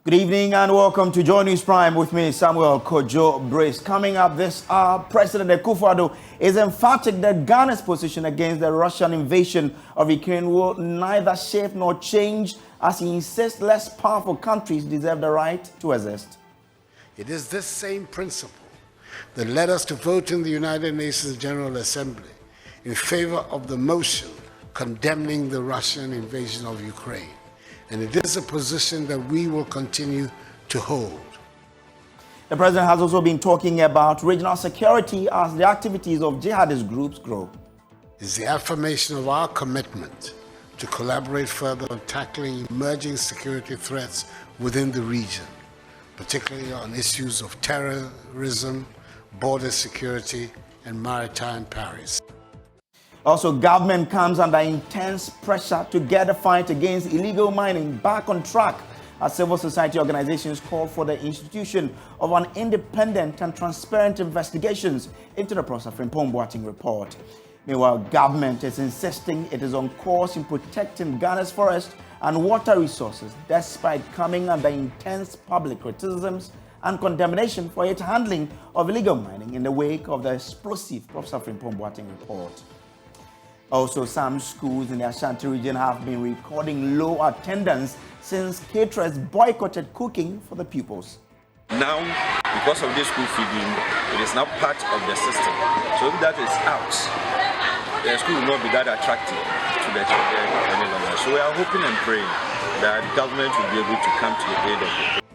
Good evening and welcome to Joy News Prime with me, Samuel Kojo Brace. Coming up this hour, President Akufo-Addo is emphatic that Ghana's position against the Russian invasion of Ukraine will neither shape nor change, as he insists less powerful countries deserve the right to exist. It is this same principle that led us to vote in the United Nations General Assembly in favor of the motion condemning the Russian invasion of Ukraine. And it is a position that we will continue to hold. The president has also been talking about regional security as the activities of jihadist groups grow. It's the affirmation of our commitment to collaborate further on tackling emerging security threats within the region, particularly on issues of terrorism, border security, and maritime piracy. Also, government comes under intense pressure to get the fight against illegal mining back on track as civil society organizations call for the institution of an independent and transparent investigations into the Prosper Mpomboating report. Meanwhile, government is insisting it is on course in protecting Ghana's forest and water resources despite coming under intense public criticisms and condemnation for its handling of illegal mining in the wake of the explosive Prosper Mpomboating report. Also, some schools in the Ashanti region have been recording low attendance since caterers boycotted cooking for the pupils. Now, because of this school feeding, it is now part of the system. So if that is out, the school will not be that attractive to the children any longer. So we are hoping and praying that government will be able to come to the aid of the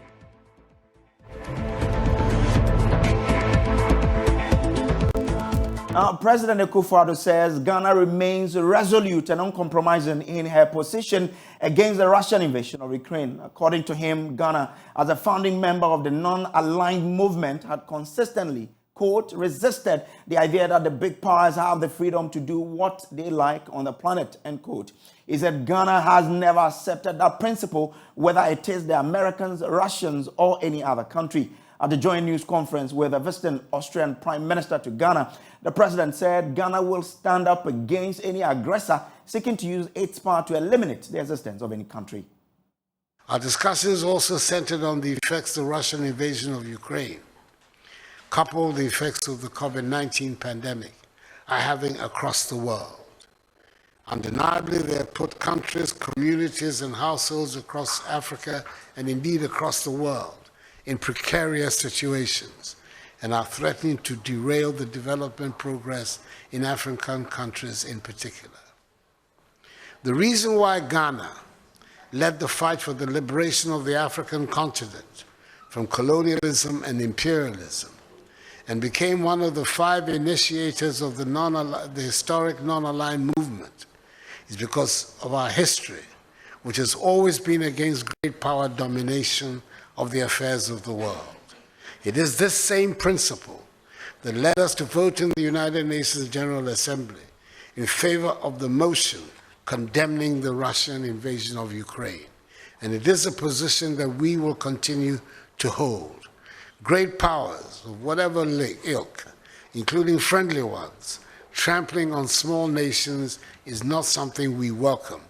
President Akufo-Addo says Ghana remains resolute and uncompromising in her position against the Russian invasion of Ukraine. According to him, Ghana, as a founding member of the non-aligned movement, had consistently, quote, resisted the idea that the big powers have the freedom to do what they like on the planet, end quote. He said Ghana has never accepted that principle, whether it is the Americans, Russians, or any other country. At the joint news conference with the visiting Austrian Prime Minister to Ghana, the president said Ghana will stand up against any aggressor seeking to use its power to eliminate the existence of any country. Our discussions also centered on the effects of the Russian invasion of Ukraine, coupled the effects of the COVID-19 pandemic are having across the world. Undeniably, they have put countries, communities, and households across Africa and indeed across the world in precarious situations and are threatening to derail the development progress in African countries in particular. The reason why Ghana led the fight for the liberation of the African continent from colonialism and imperialism and became one of the 5 initiators of the historic non-aligned movement is because of our history, which has always been against great power domination of the affairs of the world. It is this same principle that led us to vote in the United Nations General Assembly in favor of the motion condemning the Russian invasion of Ukraine. And it is a position that we will continue to hold. Great powers of whatever ilk, including friendly ones, trampling on small nations is not something we welcome.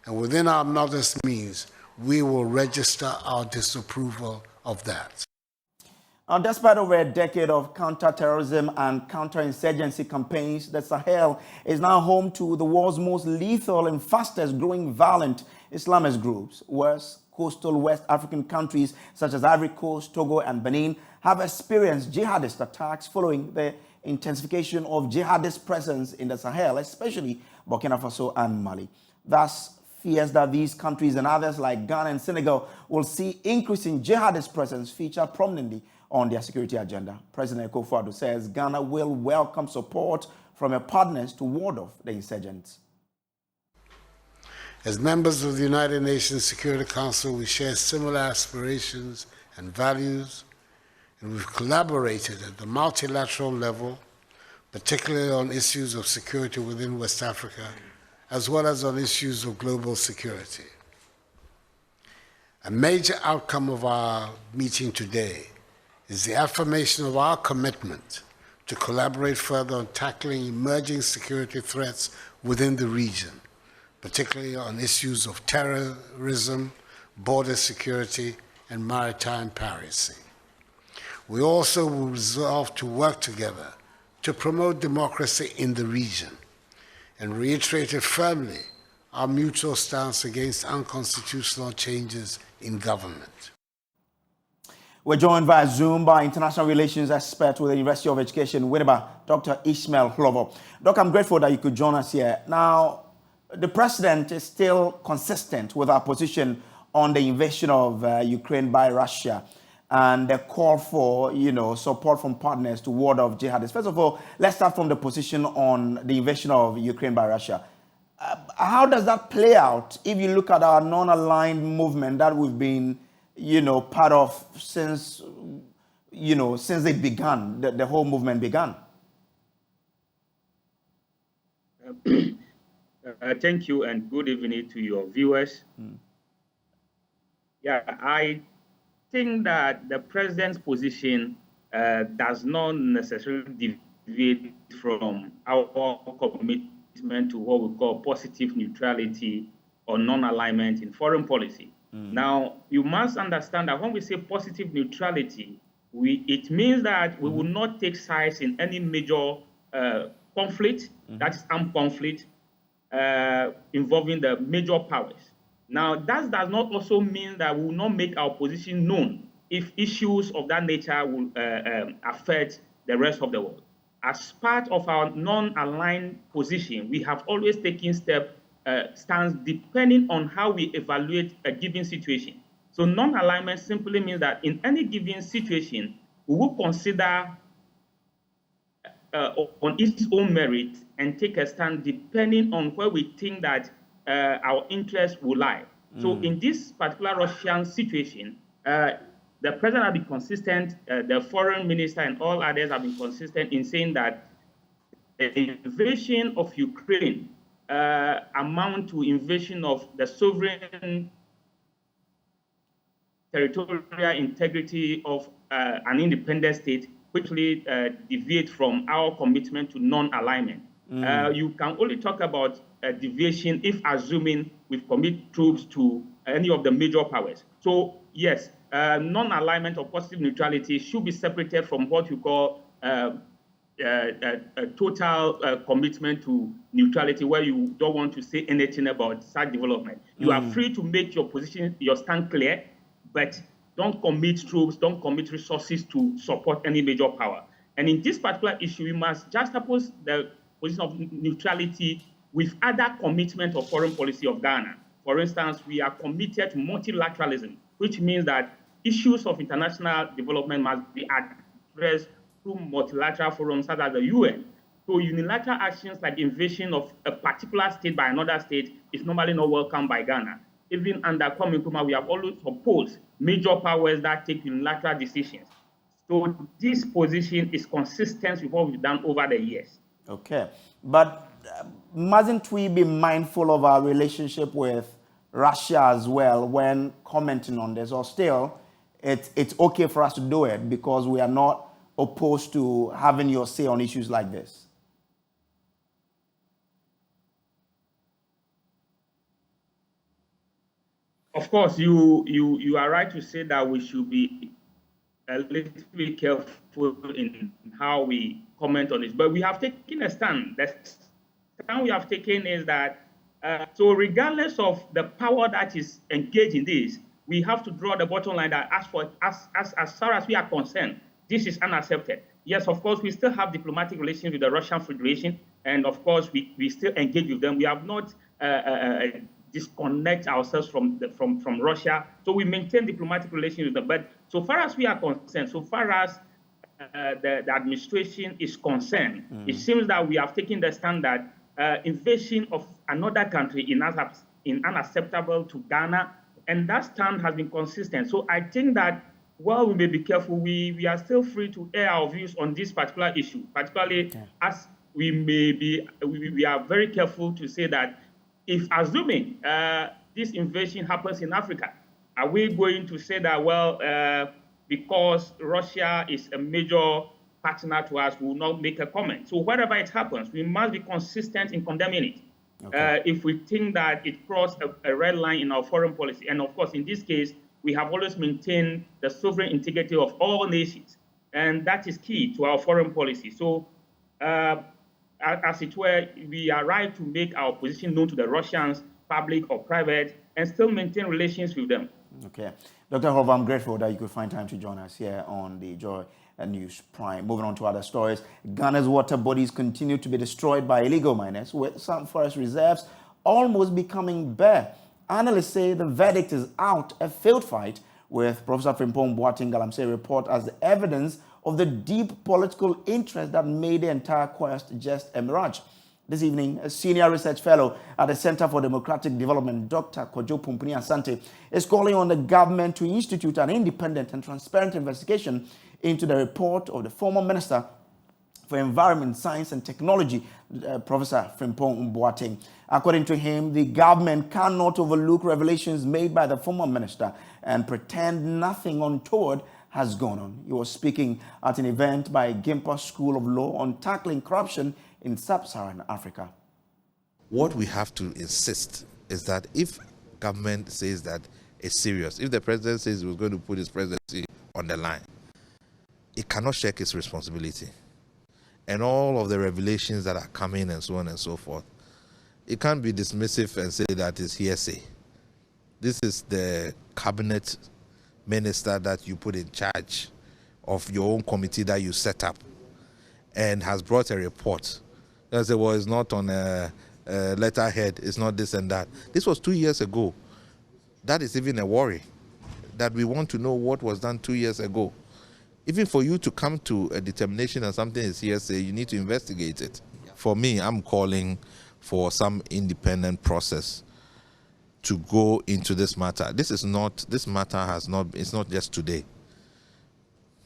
And within our modest means, we will register our disapproval of that. Despite over a decade of counter-terrorism and counter-insurgency campaigns, the Sahel is now home to the world's most lethal and fastest-growing violent Islamist groups. Whereas coastal West African countries such as Ivory Coast, Togo, and Benin have experienced jihadist attacks following the intensification of jihadist presence in the Sahel, especially Burkina Faso and Mali. Thus, fears that these countries and others like Ghana and Senegal will see increasing jihadist presence feature prominently on their security agenda. President Akufo-Addo says Ghana will welcome support from her partners to ward off the insurgents. As members of the United Nations Security Council, we share similar aspirations and values, and we've collaborated at the multilateral level, particularly on issues of security within West Africa, as well as on issues of global security. A major outcome of our meeting today is the affirmation of our commitment to collaborate further on tackling emerging security threats within the region, particularly on issues of terrorism, border security, and maritime piracy. We also will resolve to work together to promote democracy in the region and reiterated firmly our mutual stance against unconstitutional changes in government. We're joined via Zoom by international relations expert with the University of Education, Winneba, Dr. Ishmael Hlovo. Doc, I'm grateful that you could join us here. Now, the president is still consistent with our position on the invasion of Ukraine by Russia and the call for, support from partners to ward off jihadists. First of all, let's start from the position on the invasion of Ukraine by Russia. How does that play out if you look at our non-aligned movement that we've been, part of since it began, the whole movement began? Thank you and good evening to your viewers. Yeah, I think that the president's position does not necessarily deviate from our commitment to what we call positive neutrality or non-alignment in foreign policy. Now, you must understand that when we say positive neutrality, it means that we will not take sides in any major conflict, that is armed conflict, involving the major powers. Now, that does not also mean that we will not make our position known if issues of that nature will affect the rest of the world. As part of our non-aligned position, we have always taken stance depending on how we evaluate a given situation. So non-alignment simply means that in any given situation, we will consider on its own merit and take a stand depending on where we think that our interests will lie. So in this particular Russian situation, the president has been consistent, the foreign minister and all others have been consistent in saying that the invasion of Ukraine amount to invasion of the sovereign territorial integrity of an independent state, which really deviate from our commitment to non-alignment. You can only talk about deviation if assuming we commit troops to any of the major powers. So yes, non-alignment or positive neutrality should be separated from what you call a total commitment to neutrality, where you don't want to say anything about such development. You are free to make your position, your stand clear, but don't commit troops, don't commit resources to support any major power. And in this particular issue, we must juxtapose the position of neutrality with other commitments of foreign policy of Ghana. For instance, we are committed to multilateralism, which means that issues of international development must be addressed through multilateral forums such as the UN. So unilateral actions like invasion of a particular state by another state is normally not welcomed by Ghana. Even under Kwame Nkrumah, we have always opposed major powers that take unilateral decisions. So this position is consistent with what we've done over the years. Okay, but mustn't we be mindful of our relationship with Russia as well when commenting on this? Or still, it's okay for us to do it because we are not opposed to having your say on issues like this? Of course, you are right to say that we should be a little bit careful in how we comment on this. But we have taken a stand. The stand we have taken is that, so regardless of the power that is engaged in this, we have to draw the bottom line that as far as we are concerned, this is unaccepted. Yes, of course, we still have diplomatic relations with the Russian Federation, and of course, we still engage with them. We have not disconnect ourselves from Russia, so we maintain diplomatic relations with them. But so far as we are concerned, so far as the administration is concerned, it seems that we have taken the stand that invasion of another country is unacceptable to Ghana, and that stand has been consistent. So I think that while we may be careful, we are still free to air our views on this particular issue, particularly as we are very careful to say that if assuming this invasion happens in Africa, are we going to say that, well, because Russia is a major partner to us, we will not make a comment? So wherever it happens, we must be consistent in condemning it. Okay. If we think that it crossed a red line in our foreign policy, and of course, in this case, we have always maintained the sovereign integrity of all nations, and that is key to our foreign policy. So, as it were, we are right to make our position known to the Russians, public or private, and still maintain relations with them. Okay. Dr. Hova, I'm grateful that you could find time to join us here on the Joy News Prime. Moving on to other stories, Ghana's water bodies continue to be destroyed by illegal miners, with some forest reserves almost becoming bare. Analysts say the verdict is out, a failed fight, with Professor Frimpong Boateng Galamsey report as the evidence of the deep political interest that made the entire quest just a mirage. This evening, a senior research fellow at the Center for Democratic Development, Dr. Kojo Asante, is calling on the government to institute an independent and transparent investigation into the report of the former Minister for Environment, Science and Technology, Professor Frimpong Boateng. According to him, the government cannot overlook revelations made by the former minister and pretend nothing untoward has gone on. He was speaking at an event by Gimpa School of Law on tackling corruption in sub-Saharan Africa. What we have to insist is that if government says that it's serious, if the president says he was going to put his presidency on the line, it cannot shirk its responsibility. And all of the revelations that are coming and so on and so forth, it can't be dismissive and say that it's hearsay. This is the cabinet minister that you put in charge of your own committee that you set up and has brought a report. They say, well, it's not on a letterhead, it's not this and that. This was 2 years ago. That is even a worry, that we want to know what was done 2 years ago. Even for you to come to a determination that something is hearsay, you need to investigate it. For me, I'm calling for some independent process to go into this matter. This matter it's not just today.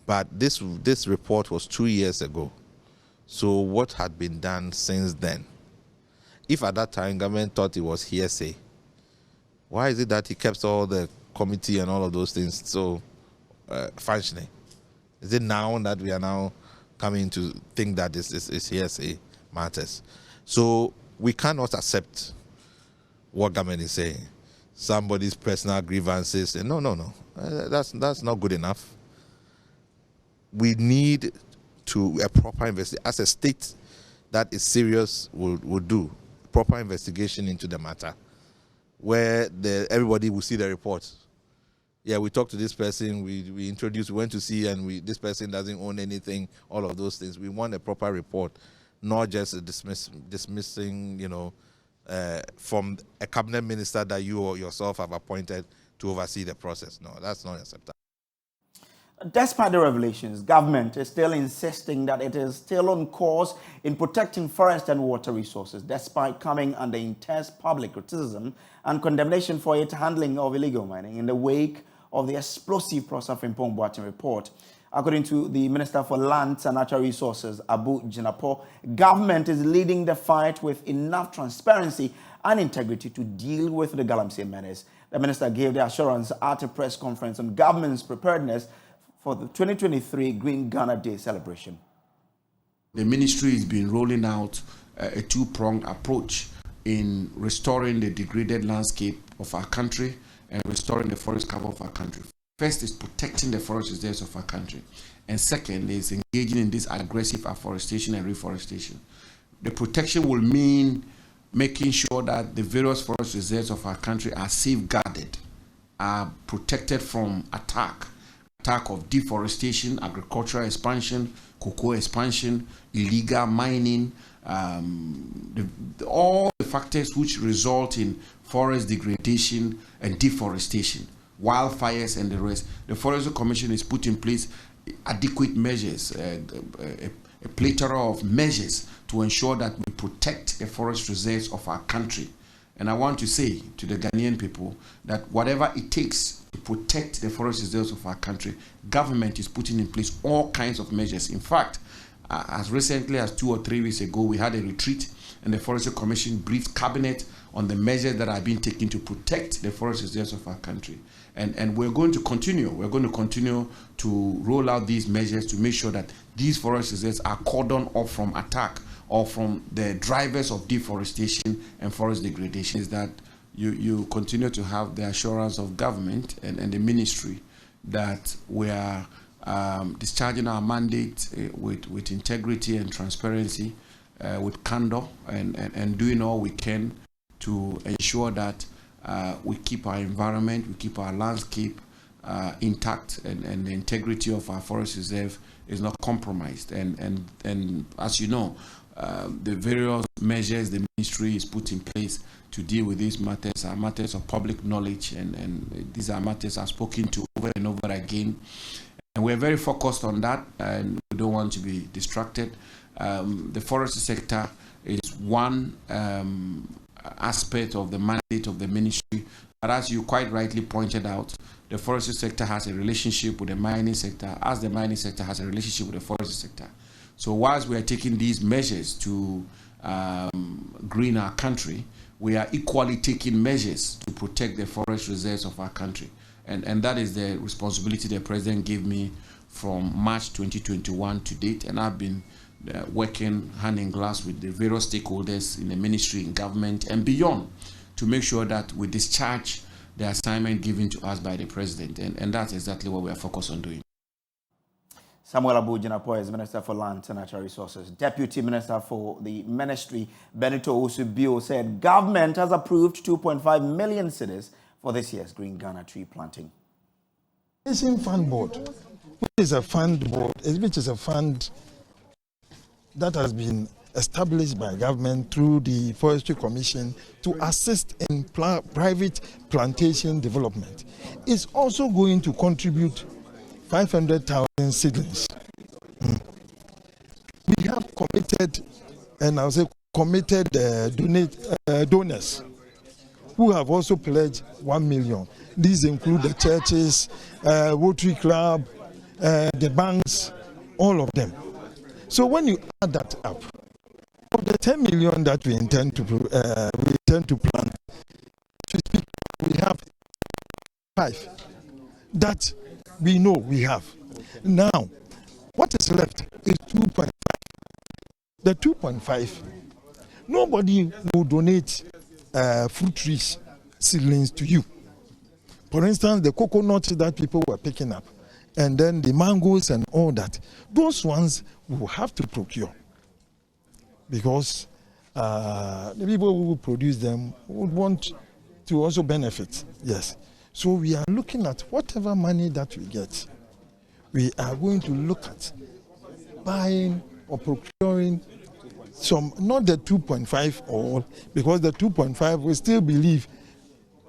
But this report was 2 years ago. So what had been done since then? If at that time government thought it was hearsay, why is it that he kept all the committee and all of those things so functioning? Is it now that we are now coming to think that this is hearsay matters? So we cannot accept what government is saying. Somebody's personal grievances. No. That's not good enough. We need to a proper investigation. As a state that is serious will do proper investigation into the matter, where everybody will see the report. Yeah, we talked to this person, we introduced, we went to see, and this person doesn't own anything, all of those things. We want a proper report, not just a dismissing, from a cabinet minister that you or yourself have appointed to oversee the process. No, that's not acceptable. Despite the revelations, government is still insisting that it is still on course in protecting forest and water resources, despite coming under intense public criticism and condemnation for its handling of illegal mining in the wake of the explosive Professor Frimpong Boateng report. According to the Minister for Lands and Natural Resources, Abu Jinapo, government is leading the fight with enough transparency and integrity to deal with the Galamsey menace. The minister gave the assurance at a press conference on government's preparedness for the 2023 Green Ghana Day celebration. The ministry has been rolling out a two-pronged approach in restoring the degraded landscape of our country and restoring the forest cover of our country. First is protecting the forest reserves of our country. And second is engaging in this aggressive afforestation and reforestation. The protection will mean making sure that the various forest reserves of our country are safeguarded, are protected from attack of deforestation, agricultural expansion, cocoa expansion, illegal mining, all the factors which result in forest degradation and deforestation, wildfires and the rest. The Forestry Commission has put in place adequate measures, a plethora of measures to ensure that we protect the forest reserves of our country. And I want to say to the Ghanaian people that whatever it takes to protect the forest reserves of our country, government is putting in place all kinds of measures. In fact, as recently as 2 or 3 weeks ago, we had a retreat and the Forestry Commission briefed cabinet on the measures that are being taken to protect the forest reserves of our country. And we're going to continue. We're going to continue to roll out these measures to make sure that these forest reserves are cordoned off from attack or from the drivers of deforestation and forest degradation. Is that you continue to have the assurance of government and the ministry that we are discharging our mandate with integrity and transparency, with candor, and doing all we can to ensure that we keep our environment, we keep our landscape intact, and the integrity of our forest reserve is not compromised. And as you know, the various measures the ministry is put in place to deal with these matters are matters of public knowledge, and these are matters I've spoken to over and over again. And we're very focused on that, and we don't want to be distracted. The forestry sector is one aspect of the mandate of the ministry, but as you quite rightly pointed out, the forestry sector has a relationship with the mining sector, as the mining sector has a relationship with the forestry sector. So whilst we are taking these measures to green our country, we are equally taking measures to protect the forest reserves of our country. And that is the responsibility the President gave me from March 2021 to date, and I've been working hand in glove with the various stakeholders in the ministry, in government, and beyond to make sure that we discharge the assignment given to us by the President, and that's exactly what we are focused on doing. Samuel Abu-Jinapo is Minister for Land and Natural Resources. Deputy Minister for the Ministry, Benito Usubio, said government has approved 2.5 million cedis for this year's Green Ghana tree planting. Nation Fund Board, which is a fund that has been established by government through the Forestry Commission to assist in private plantation development, is also going to contribute 500,000 seedlings. We have committed, and I will say committed donors who have also pledged 1 million. These include the churches, Rotary Club, the banks, all of them. So when you add that up, of the 10 million that we intend to plant, we have 5 that we know we have. Now, what is left is 2.5. The 2.5, nobody will donate fruit trees, seedlings to you. For instance, the coconuts that people were picking up, and then the mangoes and all that, those ones we will have to procure, because the people who produce them would want to also benefit. Yes. So we are looking at whatever money that we get. We are going to look at buying or procuring some, not the 2.5 all, because the 2.5 we still believe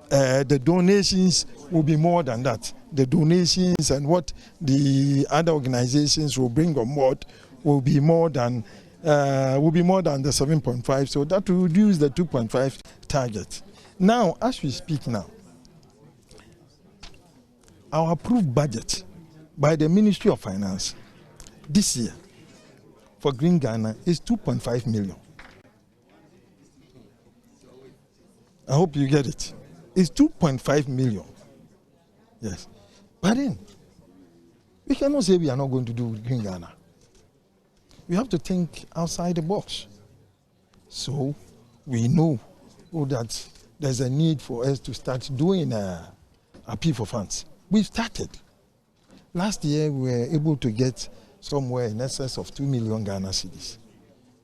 the donations will be more than that. The donations and what the other organizations will bring on board will be more than the 7.5. So that will reduce the 2.5 target. Now, as we speak now, our approved budget by the Ministry of Finance this year for Green Ghana is 2.5 million. I hope you get it. It's 2.5 million. Yes. But then, we cannot say we are not going to do Green Ghana. We have to think outside the box. So, we know that there's a need for us to start doing a appeal for funds. We've started. Last year, we were able to get somewhere in excess of 2 million Ghana cedis.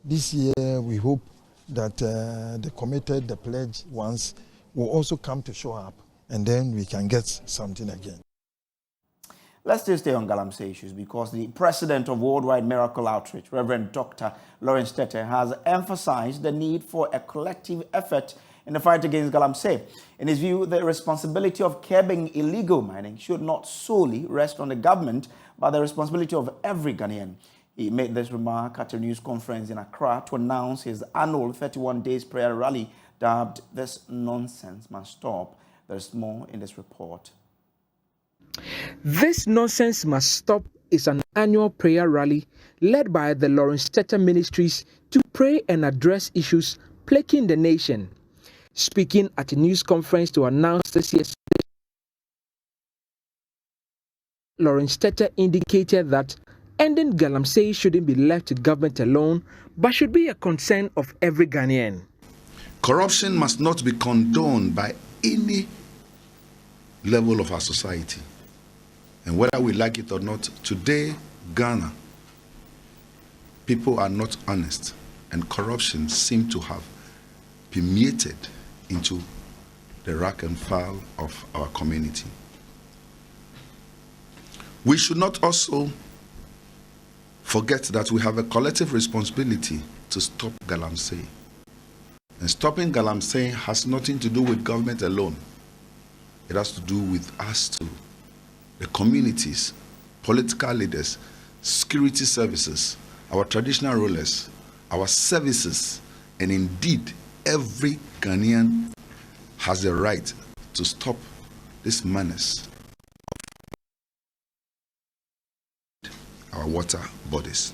This year, we hope that the pledge ones will also come to show up, and then we can get something again. Let's still stay on Galamsey issues, because the president of Worldwide Miracle Outreach, Reverend Dr. Lawrence Tete, has emphasized the need for a collective effort in the fight against Galamsey. In his view, the responsibility of curbing illegal mining should not solely rest on the government, but the responsibility of every Ghanaian. He made this remark at a news conference in Accra to announce his annual 31 days prayer rally dubbed "This Nonsense Must Stop." There's more in this report. This Nonsense Must Stop is an annual prayer rally led by the Lawrence Tete Ministries to pray and address issues plaguing the nation. Speaking at a news conference to announce this year's, Lawrence Tete indicated that ending Galamsey shouldn't be left to government alone, but should be a concern of every Ghanaian. Corruption must not be condoned by any level of our society. And whether we like it or not, today, Ghana, people are not honest, and corruption seems to have permeated into the rank and file of our community. We should not also forget that we have a collective responsibility to stop galamsey. And stopping galamsey has nothing to do with government alone. It has to do with us too. The communities, political leaders, security services, our traditional rulers, our services, and indeed every Ghanaian has the right to stop this menace of our water bodies.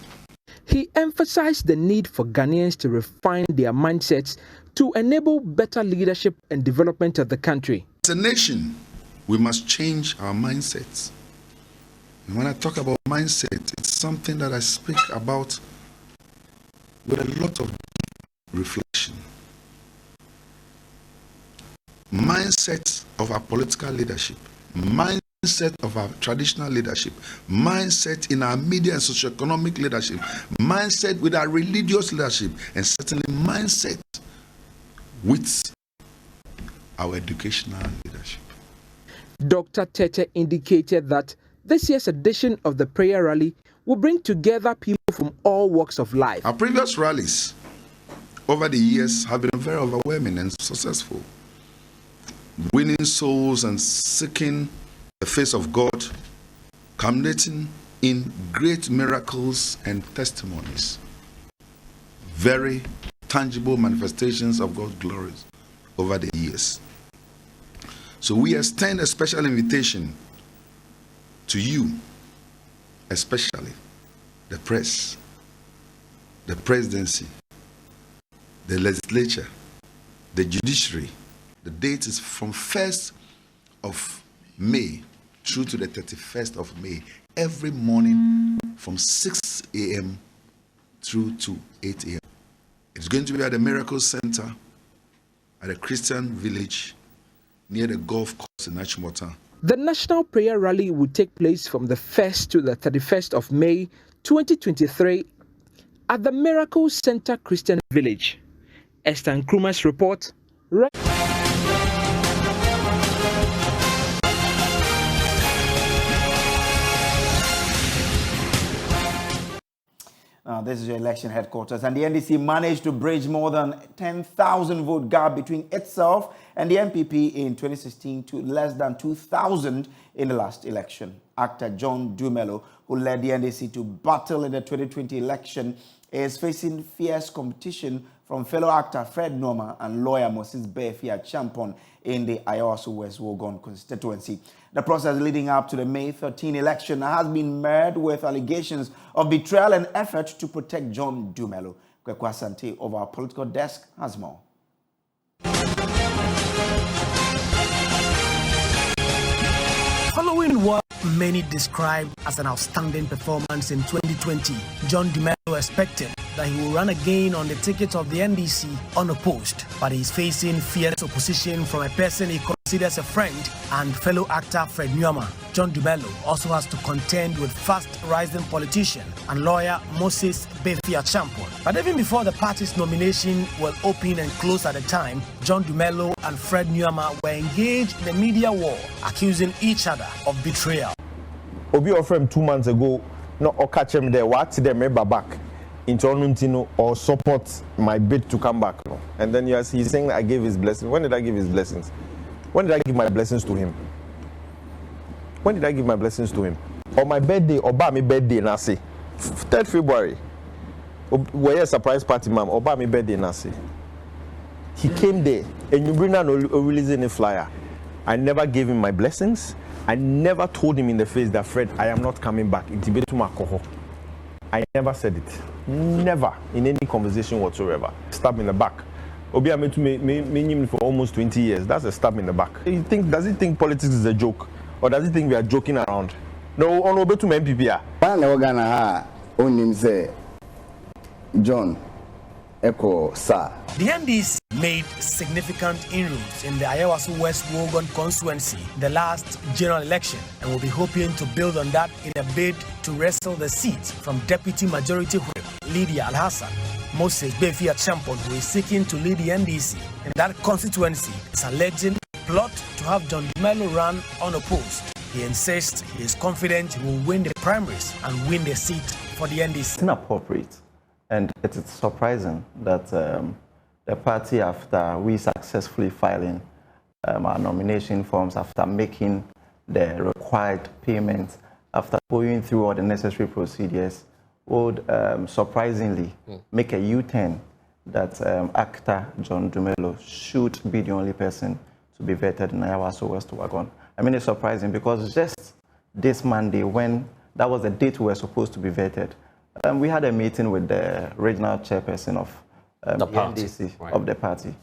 He emphasized the need for Ghanaians to refine their mindsets to enable better leadership and development of the country. As a nation, we must change our mindsets. And when I talk about mindset, it's something that I speak about with a lot of reflection. Mindset of our political leadership, mindset of our traditional leadership, mindset in our media and socioeconomic leadership, mindset with our religious leadership, and certainly mindset with our educational leadership. Dr. Tete indicated that this year's edition of the prayer rally will bring together people from all walks of life. Our previous rallies over the years have been very overwhelming and successful, winning souls and seeking the face of God, culminating in great miracles and testimonies, very tangible manifestations of God's glories over the years. So we extend a special invitation to you, especially the press, the presidency, the legislature, the judiciary. The date is from 1st of May through to the 31st of May, every morning from 6 a.m. through to 8 a.m. It's going to be at the Miracle Center at a Christian village near the golf course in Achimota. The National Prayer Rally will take place from the 1st to the 31st of May 2023 at the Miracle Center Christian Village. Esther Nkrumah's report. This is your election headquarters, and the NDC managed to bridge more than 10,000 vote gap between itself and the NPP in 2016 to less than 2,000 in the last election. Actor John Dumelo, who led the NDC to battle in the 2020 election, is facing fierce competition from fellow actor Fred Noma and lawyer Moses Befia Champon in the Ayawaso West Wogon constituency. The process leading up to the May 13 election has been marred with allegations of betrayal and effort to protect John Dumelo. Kwekwa Sante of our political desk has more. Following what many described as an outstanding performance in 2020, John Dumelo expected that he will run again on the ticket of the NDC unopposed, but he is facing fierce opposition from a person he considers a friend and fellow actor Fred Numa. John Dumelo also has to contend with fast-rising politician and lawyer Moses Befia Champon. But even before the party's nomination was open and closed at the time, John Dumelo and Fred Numa were engaged in a media war, accusing each other of betrayal. Obi offered him 2 months ago, no, or catch him there, what them back into Onuntino or support my bid to come back. No? And then yes, he's saying I gave his blessings. When did I give his blessings? When did I give my blessings to him? When did I give my blessings to him? On my birthday, or my birthday, Nasi. 3rd February. Where a surprise party, ma'am, or my birthday, Nasi. He came there, and you bring out a releasing a flyer. I never gave him my blessings. I never told him in the face that, Fred, I am not coming back. I never said it. Never in any conversation whatsoever. Stab in the back. Obi I met him for almost 20 years. That's a stab in the back. Does he think politics is a joke? Or does he think we are joking around? No, on Obi to MPP. One Ogana own him say John Echo Sa. The NDC made significant inroads in the Ayawaso West Wogan constituency in the last general election and will be hoping to build on that in a bid to wrestle the seat from Deputy Majority Whip Lydia Alhassan. Moses Befi Champon, who is seeking to lead the NDC in that constituency, is alleging a plot to have John Dumelo run unopposed. He insists he is confident he will win the primaries and win the seat for the NDC. It's inappropriate, and it is surprising that the party, after we successfully filing our nomination forms, after making the required payments, after going through all the necessary procedures, would surprisingly make a U-turn that actor John Dumelo should be the only person to be vetted in Ayawaso West Wagon. I mean, it's surprising because just this Monday, when that was the date we were supposed to be vetted, we had a meeting with the regional chairperson of the NDC, right, of the party.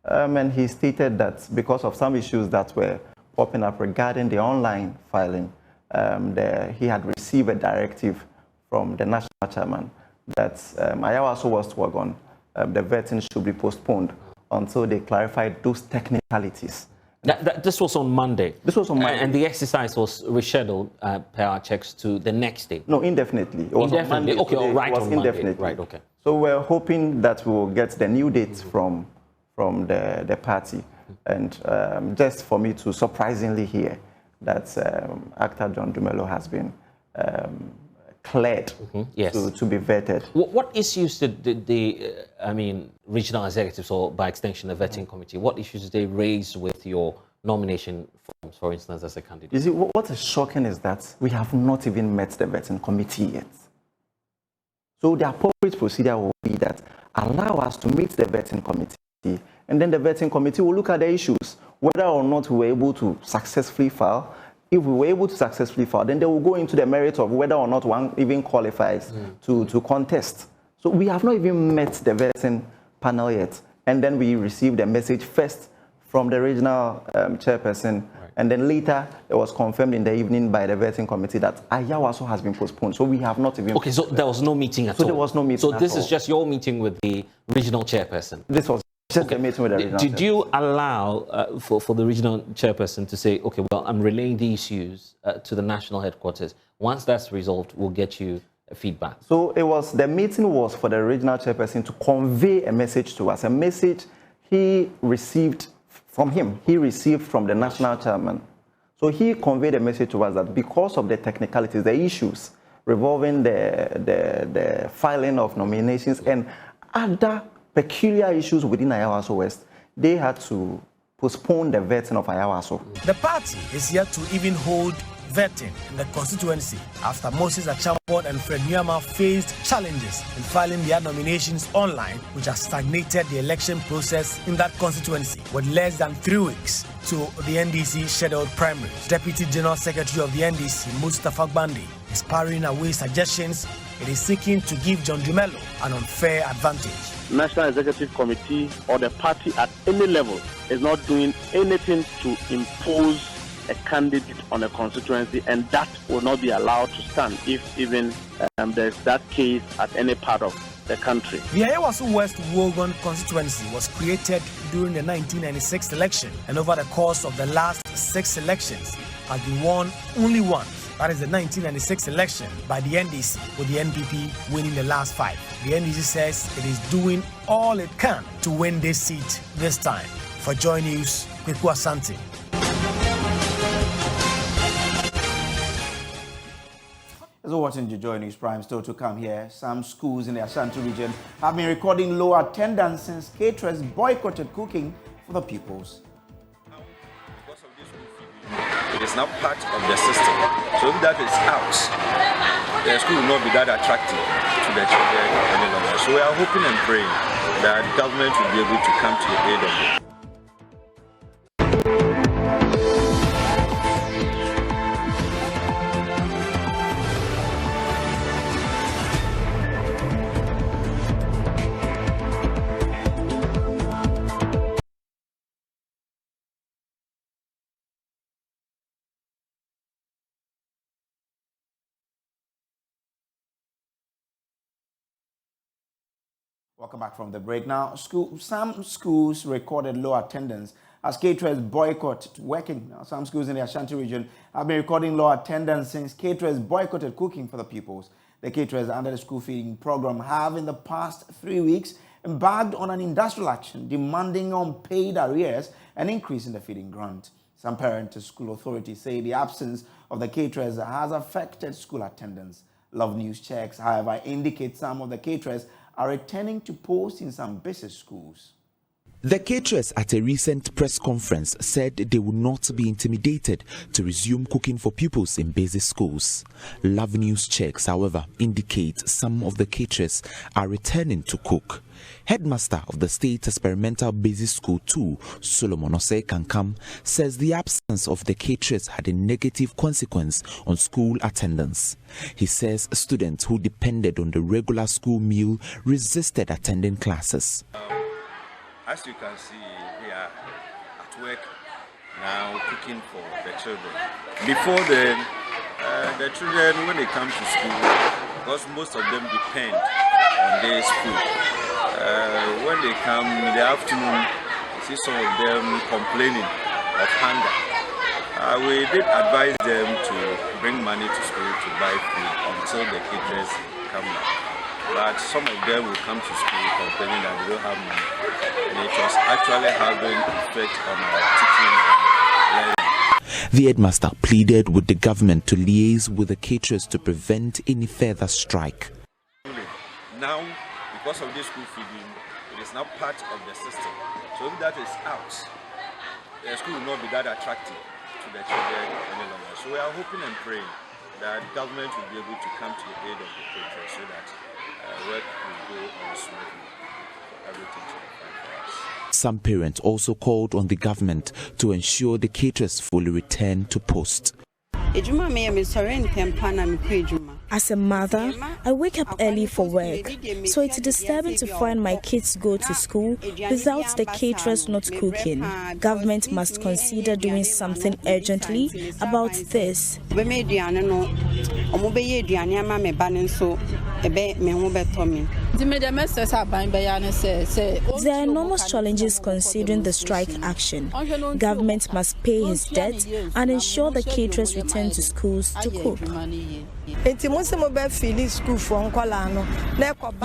And he stated that because of some issues that were popping up regarding the online filing, he had received a directive from the national chairman that Ayawaso West Wagon, the vetting should be postponed until they clarified those technicalities. This was on Monday. This was on Monday. And the exercise was rescheduled per our checks to the next day. No, indefinitely. It was indefinitely. On Monday. Okay, all right. It was on indefinitely. Monday. Right. Okay. So we're hoping that we will get the new dates from the party, and just for me to surprisingly hear that actor John Dumelo has been cleared yes, to be vetted. What issues did the regional executives, or by extension the vetting committee, what issues did they raise with your nomination forms, for instance, as a candidate? You see, what is shocking is that we have not even met the vetting committee yet. So the appropriate procedure will be that allow us to meet the vetting committee, and then the vetting committee will look at the issues, whether or not we were able to successfully file. If we were able to successfully file, then they will go into the merit of whether or not one even qualifies to contest. So we have not even met the vetting panel yet. And then we received a message first from the regional chairperson, right, and then later it was confirmed in the evening by the vetting committee that Ayawaso has been postponed. So we have not even... Okay, so there was no meeting at all? So there was no meeting at all. So this is just your meeting with the regional chairperson? This was just a meeting with the regional chairperson. Did you allow for the regional chairperson to say, okay, well, I'm relaying the issues to the national headquarters. Once that's resolved, we'll get you feedback? So the meeting was for the regional chairperson to convey a message to us, a message he received from him. He received from the national chairman. So he conveyed a message to us that because of the technicalities, the issues revolving the filing of nominations and other peculiar issues within Ayawaso West, they had to postpone the vetting of Ayawaso. The party is yet to even hold vetting in the constituency after Moses Achampon and Fred Nyama faced challenges in filing their nominations online, which has stagnated the election process in that constituency with less than 3 weeks to the NDC scheduled primaries. Deputy General Secretary of the NDC, Mustafa Gbandi, is parrying away suggestions it is seeking to give John Dumelo an unfair advantage. National Executive Committee or the party at any level is not doing anything to impose a candidate on a constituency, and that will not be allowed to stand if even there's that case at any part of the country. The Ayawaso West Wogan constituency was created during the 1996 election, and over the course of the last 6 elections has been won only once. That is the 1996 election by the NDC, with the NPP winning the last 5. The NDC says it is doing all it can to win this seat this time. For Joy News, Kweku Asante. As we're watching the Joy News Prime, still to come here, some schools in the Ashanti region have been recording low attendance since caterers boycotted cooking for the pupils. It is now part of the system. So if that is out, the school will not be that attractive to the children any longer. So we are hoping and praying that government will be able to come to the aid of them. Welcome back from the break. Now, some schools recorded low attendance as caterers boycotted working. Now, some schools in the Ashanti region have been recording low attendance since caterers boycotted cooking for the pupils. The caterers under the school feeding program have in the past 3 weeks embarked on an industrial action demanding unpaid arrears and increase in the feeding grant. Some parent school authorities say the absence of the caterers has affected school attendance. Love News checks, however, indicate some of the caterers are returning to post in some basic schools. The caterers at a recent press conference said they would not be intimidated to resume cooking for pupils in basic schools. Love News checks, however, indicate some of the caterers are returning to cook. Headmaster of the State Experimental Basic School 2, Solomon Osei Kankam, says the absence of the caterers had a negative consequence on school attendance. He says students who depended on the regular school meal resisted attending classes. As you can see, they are at work now cooking for the children. Before then, the children, when they come to school, because most of them depend on their school, when they come in the afternoon, you see some of them complaining of hunger. We did advise them to bring money to school to buy food until the caterers come back. But some of them will come to school complaining that they don't have money. And it was actually having effect on our teaching and learning. The headmaster pleaded with the government to liaise with the caterers to prevent any further strike. Now, because of this school feeding, it is now part of the system. So if that is out, the school will not be that attractive to the children any longer. So we are hoping and praying that government will be able to come to the aid of the caterers so that work will go on smoothly. Everything to be fine for us. Some parents also called on the government to ensure the caterers fully return to post. As a mother, I wake up early for work, so it's disturbing to find my kids go to school without the caterers not cooking. Government must consider doing something urgently about this. There are enormous challenges considering the strike action. Government must pay his debt and ensure the caterers return to schools to cook. You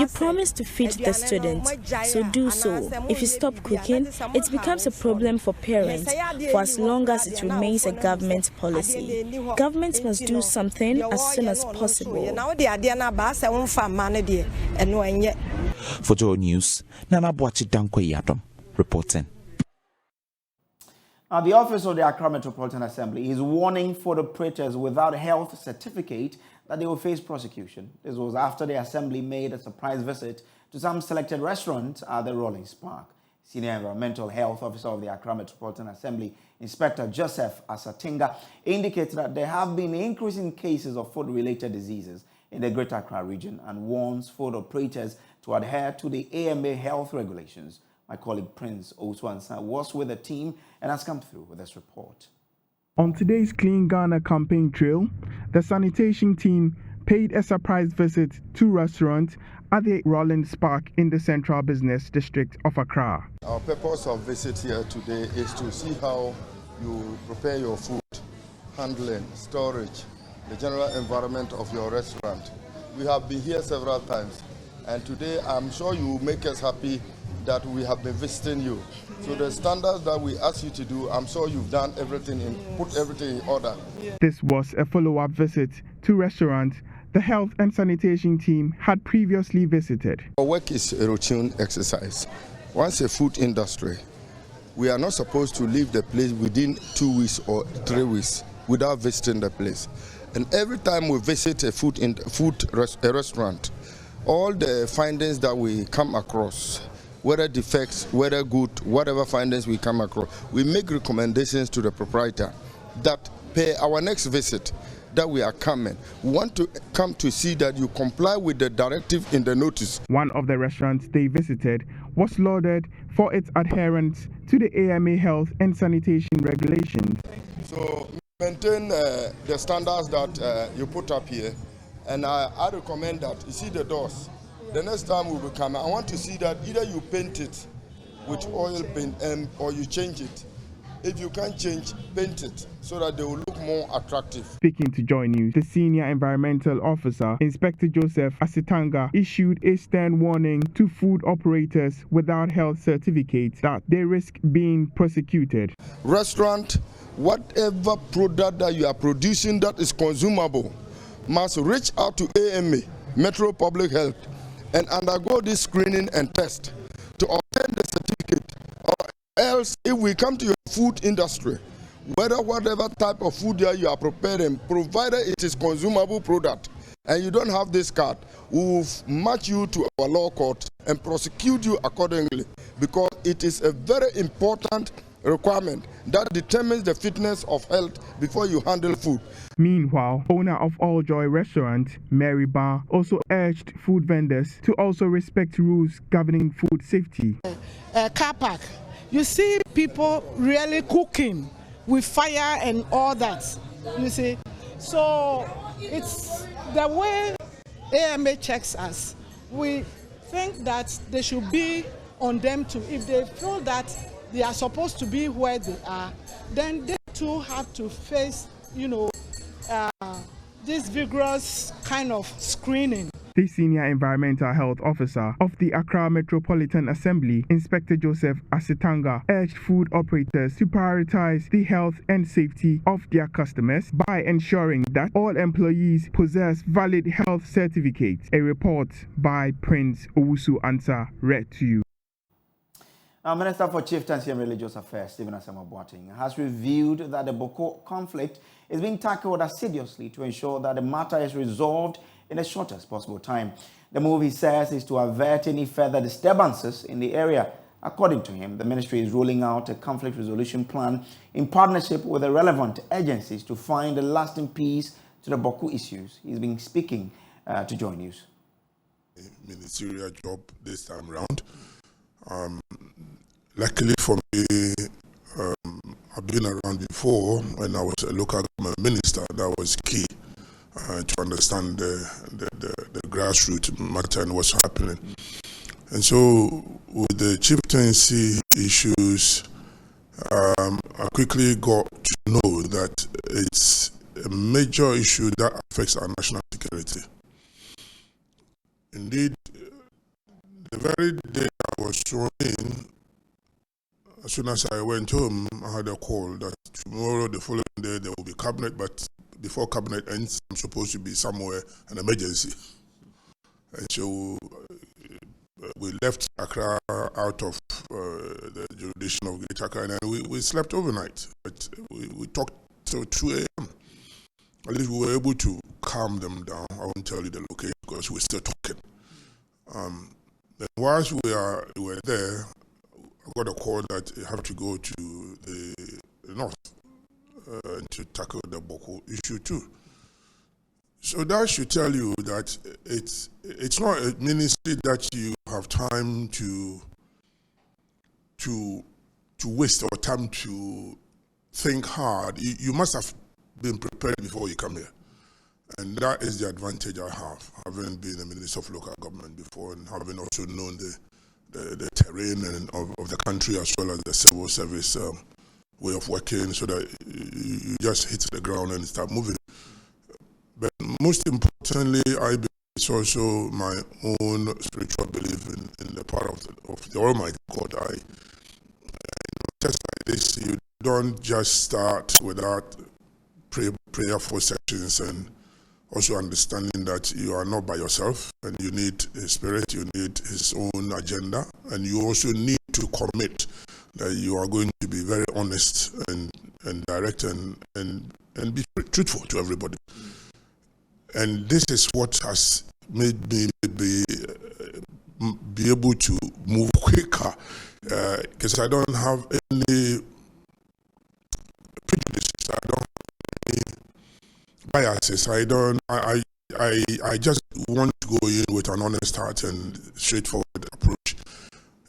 promised to feed the students, so do so. If you stop cooking, it becomes a problem for parents for as long as it remains a government policy. Government must do something as soon as possible. For Joy News, Nana Boachi Dankwe Yadom reporting. Now, the Office of the Accra Metropolitan Assembly is warning food operators without a health certificate that they will face prosecution. This was after the Assembly made a surprise visit to some selected restaurants at the Rolling Spark. Senior Environmental Health Officer of the Accra Metropolitan Assembly, Inspector Joseph Asatinga, indicated that there have been increasing cases of food-related diseases in the Greater Accra region and warns food operators to adhere to the AMA health regulations. My colleague Prince Oswansa was with the team and has come through with this report. On today's Clean Ghana campaign trail, the sanitation team paid a surprise visit to restaurants at the Rolling Spark in the Central Business District of Accra. Our purpose of visit here today is to see how you prepare your food, handling, storage, the general environment of your restaurant. We have been here several times, and today I'm sure you will make us happy that we have been visiting you. So the standards that we ask you to do, I'm sure you've done everything put everything in order. This was a follow-up visit to restaurants the health and sanitation team had previously visited. Our work is a routine exercise. Once a food industry, we are not supposed to leave the place within 2 weeks or 3 weeks without visiting the place. And every time we visit a restaurant, all the findings that we come across, whether defects, whether good, whatever findings we come across, we make recommendations to the proprietor that per our next visit that we are coming, we want to come to see that you comply with the directive in the notice. One of the restaurants they visited was lauded for its adherence to the AMA health and sanitation regulations. So maintain the standards that you put up here, and I recommend that you see the doors. the next time we will come, I want to see that either you paint it with oil paint or you change it. If you can't change, paint it so that they will look more attractive. Speaking to Joy News, the senior environmental officer, Inspector Joseph Asitanga, issued a stern warning to food operators without health certificates that they risk being prosecuted. Restaurant, whatever product that you are producing that is consumable must reach out to AMA, Metro Public Health, and undergo this screening and test to obtain the certificate. Or else, if we come to your food industry, whatever type of food that you are preparing, provided it is consumable product, and you don't have this card, we will match you to our law court and prosecute you accordingly, because it is a very important requirement that determines the fitness of health before you handle food. Meanwhile, owner of All Joy Restaurant, Mary Barr, also urged food vendors to also respect rules governing food safety. Car park, you see people really cooking with fire and all that, you see. So it's the way AMA checks us. We think that they should be on them too. If they feel that they are supposed to be where they are, then they too have to face, this vigorous kind of screening. The senior environmental health officer of the Accra Metropolitan Assembly, Inspector Joseph Asitanga, urged food operators to prioritize the health and safety of their customers by ensuring that all employees possess valid health certificates. A report by Prince Owusu Ansah, read to you. Minister for Chieftaincy and Religious Affairs, Stephen Boateng, has revealed that the Boko conflict is being tackled assiduously to ensure that the matter is resolved in the shortest possible time. The move, he says, is to avert any further disturbances in the area. According to him, the ministry is rolling out a conflict resolution plan in partnership with the relevant agencies to find a lasting peace to the Boko issues. He's been speaking to Joy News. Ministerial job this time around. Luckily for me, I've been around before when I was a local government minister. That was key to understand the grassroots matter and what's happening. And so with the chieftaincy issues, I quickly got to know that it's a major issue that affects our national security. Indeed, the very day I was sworn in, as soon as I went home, I had a call that tomorrow, the following day, there will be cabinet, but before cabinet ends, I'm supposed to be somewhere, an emergency. And so we left Accra out of the jurisdiction of Greater Accra, and we slept overnight. But we talked till 2 a.m. At least we were able to calm them down. I won't tell you the location because we're still talking. Then whilst we were there, I got a call that you have to go to the north to tackle the Boko issue too. So that should tell you that it's not a ministry that you have time to waste or time to think hard. You must have been prepared before you come here. And that is the advantage I have, having been a minister of local government before and having also known the terrain and of the country as well as the civil service way of working, so that you just hit the ground and start moving. But most importantly, I believe it's also my own spiritual belief in the power of the Almighty God. Just like this, you don't just start without prayerful sessions and also understanding that you are not by yourself and you need His Spirit, you need His own agenda, and you also need to commit that you are going to be very honest and direct and be truthful to everybody. And this is what has made me be able to move quicker, because I don't have any prejudices, I don't have any biases. I just want to go in with an honest heart and straightforward approach,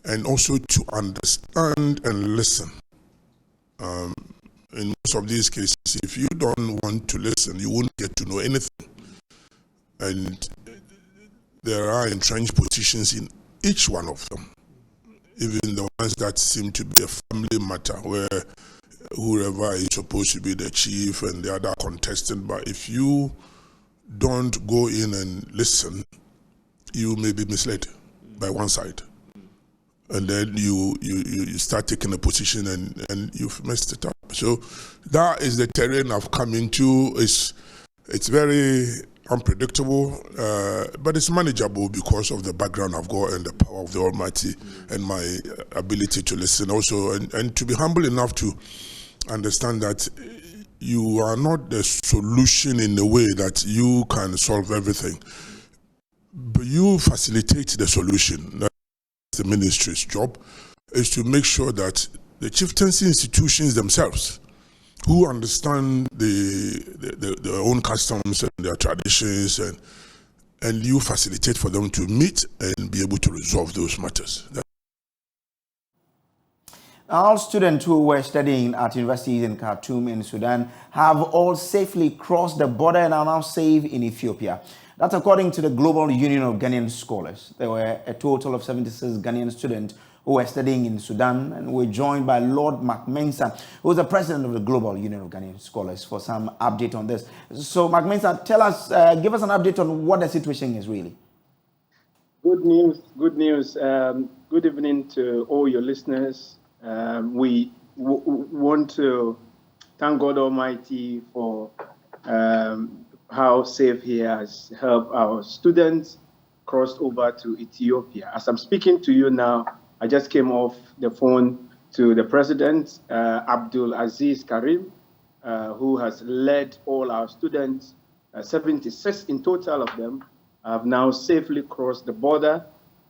and also to understand and listen. In most of these cases, if you don't want to listen, you won't get to know anything. And there are entrenched positions in each one of them, even the ones that seem to be a family matter where whoever is supposed to be the chief and the other contestant, but if you don't go in and listen, you may be misled by one side. And then you start taking a position and you've messed it up. So that is the terrain I've come into. It's very unpredictable, but it's manageable because of the background I've got and the power of the Almighty and my ability to listen also, and to be humble enough to understand that you are not the solution in the way that you can solve everything, but you facilitate the solution. That's the ministry's job, is to make sure that the chieftaincy institutions themselves, who understand their own customs and their traditions, and you facilitate for them to meet and be able to resolve those matters. All students who were studying at universities in Khartoum in Sudan have all safely crossed the border and are now safe in Ethiopia. That's according to the Global Union of Ghanaian Scholars. There were a total of 76 Ghanaian students who were studying in Sudan, and were joined by Lord McMensa, who is the president of the Global Union of Ghanaian Scholars, for some update on this. So, McMensa, tell us, give us an update on what the situation is really. Good news, good news. Good evening to all your listeners. We want to thank God Almighty for how safe He has helped our students cross over to Ethiopia. As I'm speaking to you now, I just came off the phone to the president, Abdul Aziz Karim, who has led all our students, 76 in total of them, have now safely crossed the border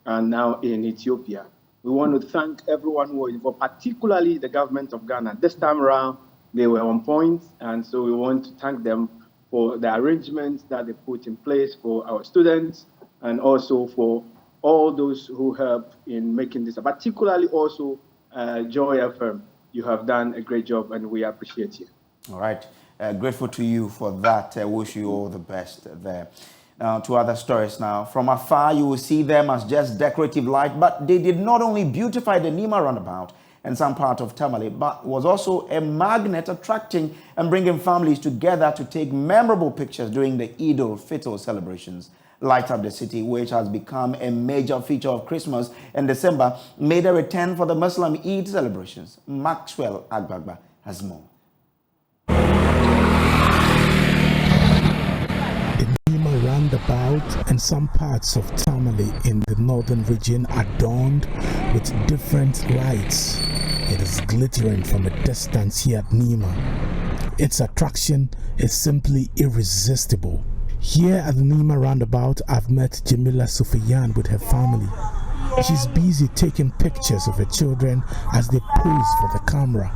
and now in Ethiopia. We want to thank everyone who was involved, particularly the government of Ghana. This time around, they were on point, and so we want to thank them for the arrangements that they put in place for our students, and also for all those who helped in making this, particularly also Joy FM. You have done a great job, and we appreciate you. All right. Grateful to you for that. I wish you all the best there. Now, to other stories now. From afar, you will see them as just decorative light, but they did not only beautify the Nima roundabout and some part of Tamale, but was also a magnet attracting and bringing families together to take memorable pictures during the Eid al-Fitr celebrations. Light Up the City, which has become a major feature of Christmas in December, made a return for the Muslim Eid celebrations. Maxwell Agbagba has more. Roundabout and some parts of Tamale in the northern region adorned with different lights. It is glittering from a distance here at Nima. Its attraction is simply irresistible. Here at the Nima roundabout, I've met Jamila Sufiyan with her family. She's busy taking pictures of her children as they pose for the camera.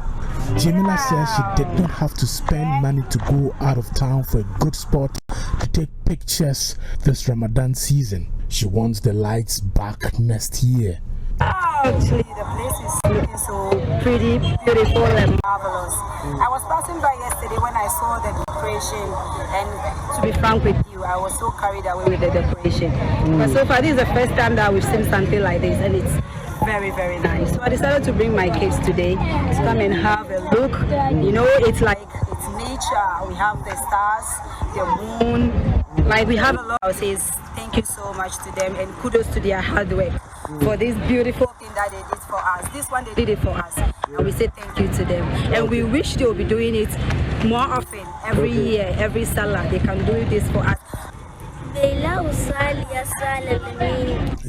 Jamila says she did not have to spend money to go out of town for a good spot to take pictures this Ramadan season. She wants the lights back next year. Actually, the place is looking so pretty, beautiful, and marvelous. I was passing by yesterday when I saw the decoration, and to be frank with you, I was so carried away with the decoration. But so far, this is the first time that we've seen something like this, and it's very, very nice. So I decided to bring my kids today to come and have a look. You know, it's like, it's nature. We have the stars, the moon, like we have a lot. I would say thank you so much to them, and kudos to their hard work for this beautiful thing that they did for us. This one, they did it for us, and we say thank you to them. And we wish they will be doing it more often, every year, every Salah. They can do this for us.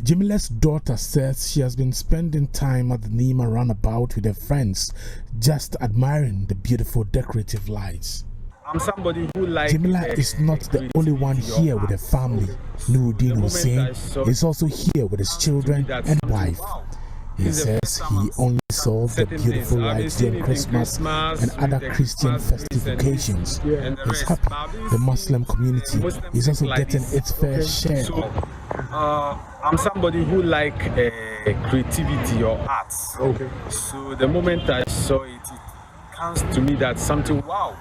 Jamila's daughter says she has been spending time at the Nima roundabout with her friends, just admiring the beautiful decorative lights. I'm somebody who likes. Jamila is not the only one here with her family. Nuruddin Hussein is also here with his children and wife. He says he only saw the beautiful lights during Christmas and other Christian festive occasions. He's happy the Muslim community is also getting its fair share. So, I'm somebody who likes creativity or arts. Okay. So the moment I saw it, it comes to me that something, wow,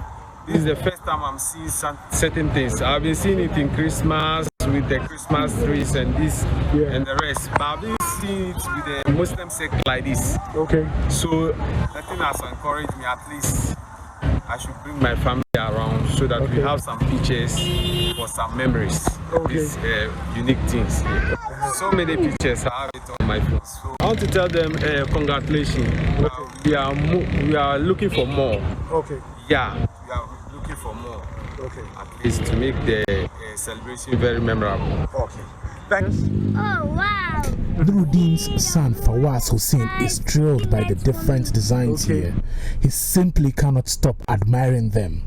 this is the first time I'm seeing some certain things. I've been seeing it in Christmas, with the Christmas trees and this and the rest. But I've been seeing it with the Muslim sect like this. Okay. So that thing has encouraged me, at least I should bring my family around so that we have some pictures for some memories. These unique things. So many pictures, I have it on my phone. So I want to tell them congratulations. We are looking for more. Okay. Yeah, we are looking for more. Okay. At least to make the celebration very memorable. Okay. Thanks. Oh, wow. Nuruddin's son Fawaz Hussein is thrilled by the different designs here. He simply cannot stop admiring them.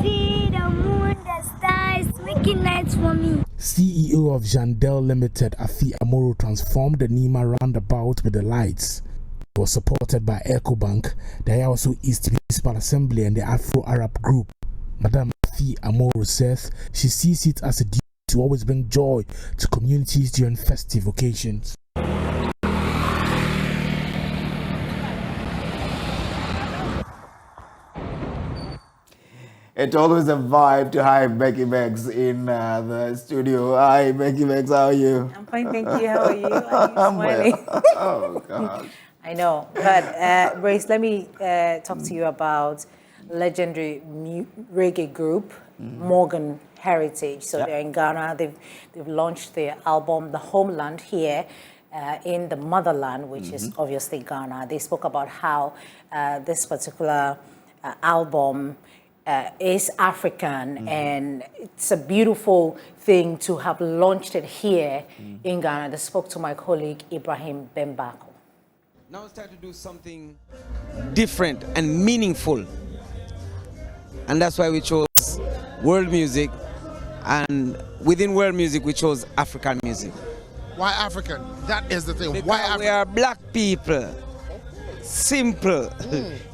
See the moon, the stars, making lights for me. CEO of Jandel Limited, Afi Amoro, transformed the Nima roundabout with the lights. It was supported by EcoBank, the Ayawaso East Municipal Assembly, and the Afro-Arab Group. Madam Afi Amoro says she sees it as a duty to always bring joy to communities during festive occasions. It's always a vibe to have Becky Meggs in the studio. Hi, Becky Meggs, how are you? I'm fine, thank you. How are you? Are you smiling? Oh, gosh. I know. But, Brace, let me talk to you about legendary reggae group, Morgan Heritage. So they're in Ghana. They've launched their album, The Homeland, here in the motherland, which is obviously Ghana. They spoke about how this particular album is African, and it's a beautiful thing to have launched it here in Ghana. They spoke to my colleague, Ibrahim Bembako. Now it's time to do something different and meaningful. And that's why we chose world music, and within world music we chose African music. Why African? That is the thing. Because why African? We are black people. Simple.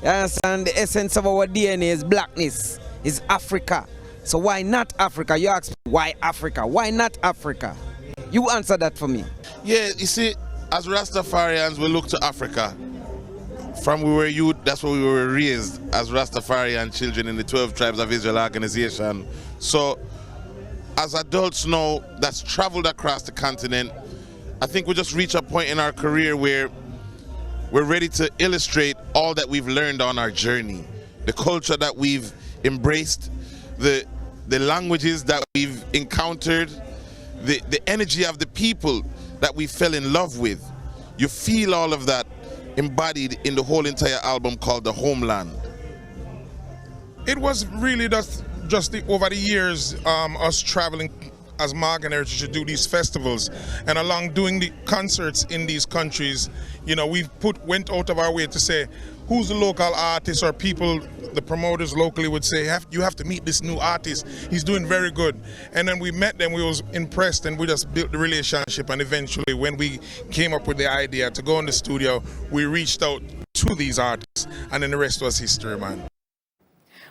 You understand? The essence of our DNA is blackness, is Africa. So why not Africa? You ask me, why Africa? Why not Africa? You answer that for me. Yeah, you see, as Rastafarians, we look to Africa. From we were youth, that's where we were raised as Rastafarian children in the 12 Tribes of Israel organization. So, as adults now that's traveled across the continent, I think we just reach a point in our career where we're ready to illustrate all that we've learned on our journey, the culture that we've embraced, the languages that we've encountered, the energy of the people that we fell in love with. You feel all of that embodied in the whole entire album called The Homeland. It was really just over the years, us traveling as Morgan Heritage to do these festivals, and along doing the concerts in these countries, you know, we went out of our way to say, who's the local artist, or people, the promoters locally would say, you have to meet this new artist, he's doing very good. And then we met them, we was impressed, and we just built the relationship, and eventually when we came up with the idea to go in the studio, we reached out to these artists, and then the rest was history, man.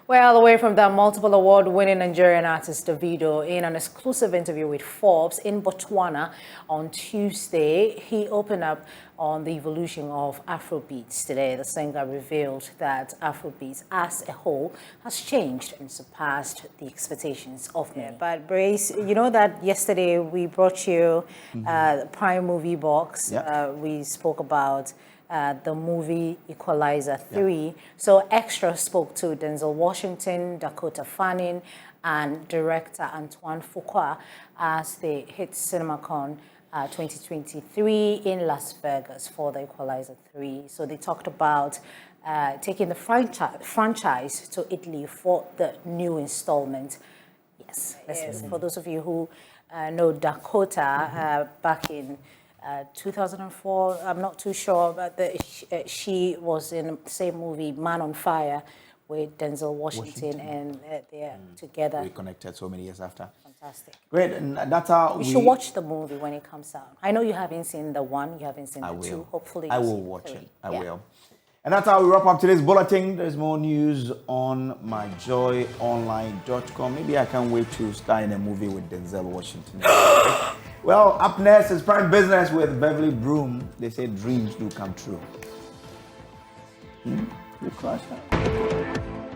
Well, away from that, multiple award-winning Nigerian artist Davido, in an exclusive interview with Forbes in Botswana on Tuesday, he opened up on the evolution of Afrobeats. Today, the singer revealed that Afrobeats as a whole has changed and surpassed the expectations of many. But Brace, you know that yesterday we brought you the Prime Movie Box. We spoke about the movie Equalizer 3. So Extra spoke to Denzel Washington, Dakota Fanning, and director Antoine Fuqua as they hit CinemaCon 2023 in Las Vegas for the Equalizer 3. So they talked about taking the franchise to Italy for the new installment. Yes, let's listen. For those of you who know Dakota, back in 2004, I'm not too sure, but she was in the same movie, Man on Fire, with Denzel Washington. And they're together. We connected so many years after. Fantastic. Great, and that's how you should watch the movie when it comes out. I know you haven't seen the one, you haven't seen the two. Hopefully I will watch it. I will. And that's how we wrap up today's bulletin. There's more news on myjoyonline.com. Maybe I can't wait to star in a movie with Denzel Washington. Well, up next is Prime Business with Beverly Broom. They say dreams do come true. You crush that.